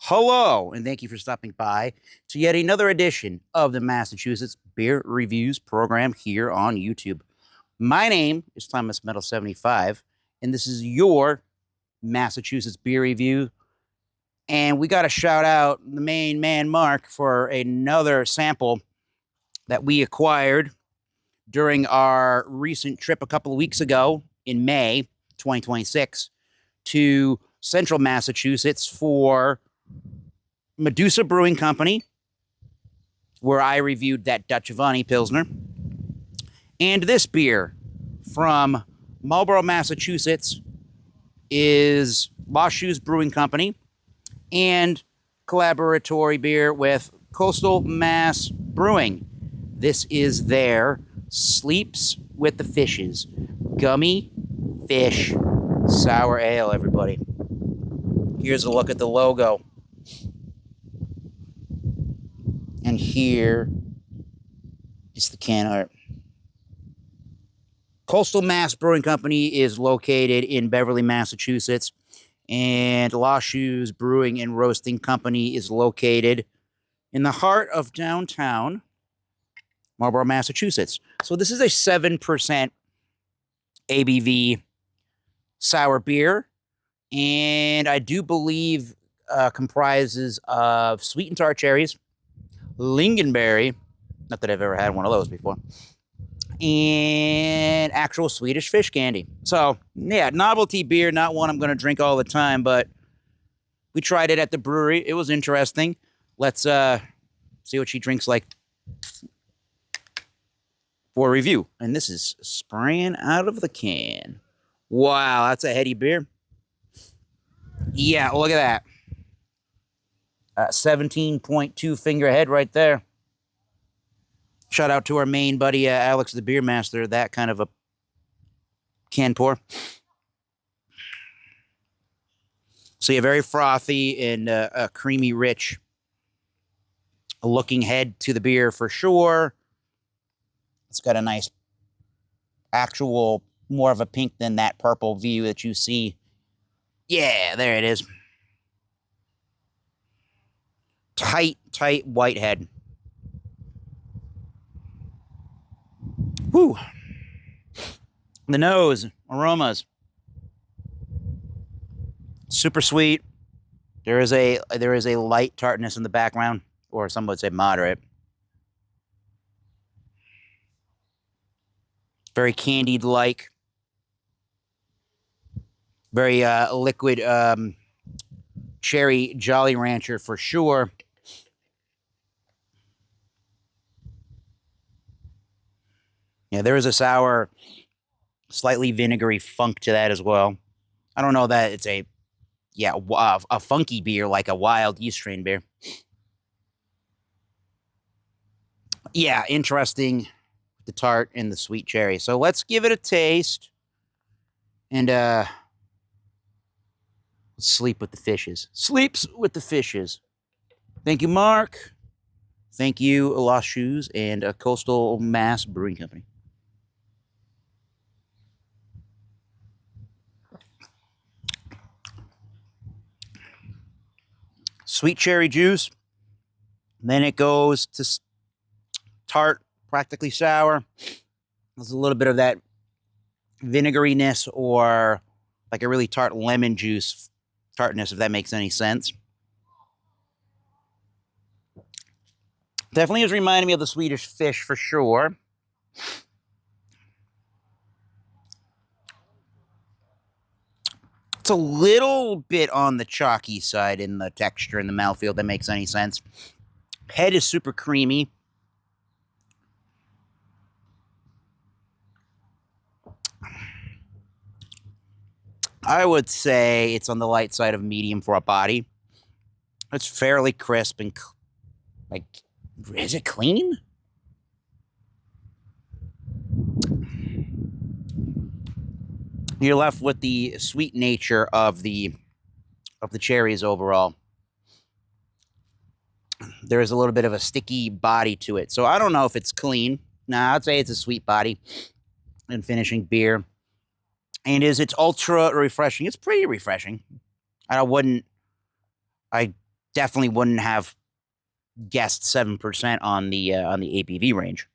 Hello, and thank you for stopping by to yet another edition of the Massachusetts Beer Reviews program here on YouTube. My name is Thomas Metal 75, and this is your Massachusetts Beer Review. And we got to shout out the main man, Mark, for another sample that we acquired during our recent trip a couple of weeks ago in May 2026 to Central Massachusetts for Medusa Brewing Company, where I reviewed that Dutch Giovanni Pilsner, and this beer from Marlborough, Massachusetts is Lost Shoes Brewing Company, and collaboratory beer with Coastal Mass Brewing. This is their Sleeps with the Fishes Gummy Fish Sour Ale, everybody. Here's a look at the logo. And here is the can art. Coastal Mass Brewing Company is located in Beverly, Massachusetts, and Lost Shoes Brewing and Roasting Company is located in the heart of downtown Marlborough, Massachusetts. So this is a 7% ABV sour beer, and I do believe comprises of sweet and tart cherries, lingonberry, not that I've ever had one of those before, and actual Swedish fish candy. So, yeah, novelty beer, not one I'm going to drink all the time, but we tried it at the brewery. It was interesting. Let's see what she drinks like for a review. And this is spraying out of the can. Wow, that's a heady beer. Yeah, look at that. 17.2 finger head right there. Shout out to our main buddy, Alex the Beer Master. That kind of a can pour. So you're very frothy and creamy rich looking head to the beer for sure. It's got a nice actual, more of a pink than that purple view that you see. Yeah, there it is. Tight white head. Whew. The nose, aromas. Super sweet. There is a light tartness in the background, or some would say moderate. Very candied-like. Very liquid cherry Jolly Rancher for sure. Yeah, there is a sour, slightly vinegary funk to that as well. I don't know that it's a funky beer like a wild yeast strain beer. Yeah, interesting. The tart and the sweet cherry. So let's give it a taste. And let's sleep with the fishes. Sleeps with the fishes. Thank you, Mark. Thank you, Lost Shoes and Coastal Mass Brewing Company. Sweet cherry juice. Then it goes to tart, practically sour. There's a little bit of that vinegariness or like a really tart lemon juice tartness, if that makes any sense. Definitely is reminding me of the Swedish fish for sure. It's a little bit on the chalky side in the texture and the mouthfeel, if that makes any sense. Head is super creamy. I would say it's on the light side of medium for a body. It's fairly crisp and like, is it clean? You're left with the sweet nature of the cherries overall. There is a little bit of a sticky body to it. So I don't know if it's clean. Nah, I'd say it's a sweet body and finishing beer. And it's ultra refreshing. It's pretty refreshing. I definitely wouldn't have guessed 7% on the ABV range.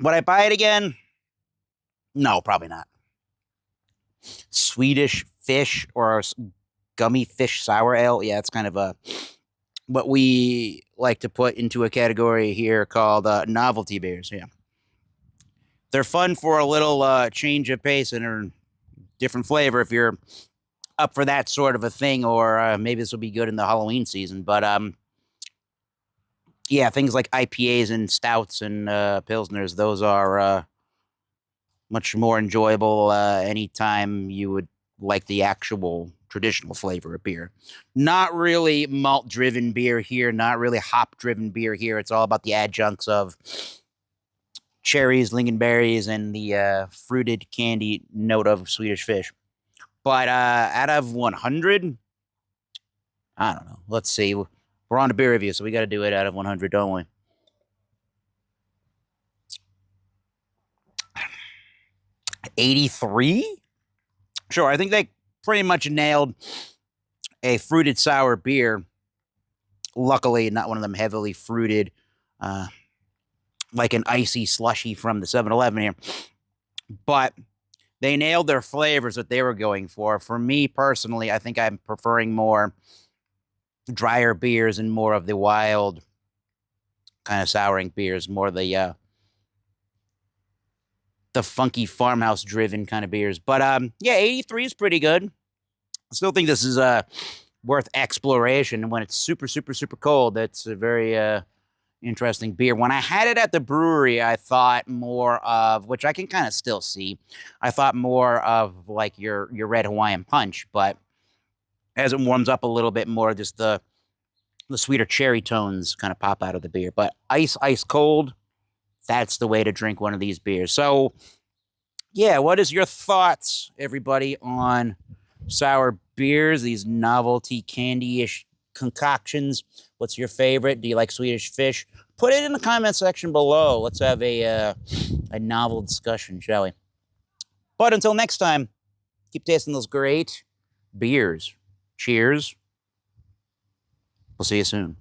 Would I buy it again? No, probably not. Swedish fish or gummy fish sour ale. Yeah, it's kind of a what we like to put into a category here called novelty beers. Yeah, they're fun for a little change of pace and a different flavor if you're up for that sort of a thing, or maybe this will be good in the Halloween season. But yeah, things like IPAs and stouts and pilsners, those are much more enjoyable anytime you would like the actual traditional flavor of beer. Not really malt-driven beer here, not really hop-driven beer here. It's all about the adjuncts of cherries, lingonberries, and the fruited candy note of Swedish fish. But out of 100, I don't know. Let's see. We're on a beer review, so we got to do it out of 100, don't we? 83? Sure, I think they pretty much nailed a fruited sour beer. Luckily, not one of them heavily fruited, like an icy slushy from the 7-Eleven here. But they nailed their flavors that they were going for. For me personally, I think I'm preferring more drier beers and more of the wild kind of souring beers, more the funky farmhouse driven kind of beers. But yeah, 83 is pretty good. I still think this is worth exploration. And when it's super, super, super cold, that's a very interesting beer. When I had it at the brewery, I thought more of, which I can kind of still see, I thought more of like your red Hawaiian punch. But as it warms up a little bit more, just the sweeter cherry tones kind of pop out of the beer. But ice cold, that's the way to drink one of these beers. So, yeah, what is your thoughts, everybody, on sour beers, these novelty candy-ish concoctions? What's your favorite? Do you like Swedish fish? Put it in the comment section below. Let's have a novel discussion, shall we? But until next time, keep tasting those great beers. Cheers. We'll see you soon.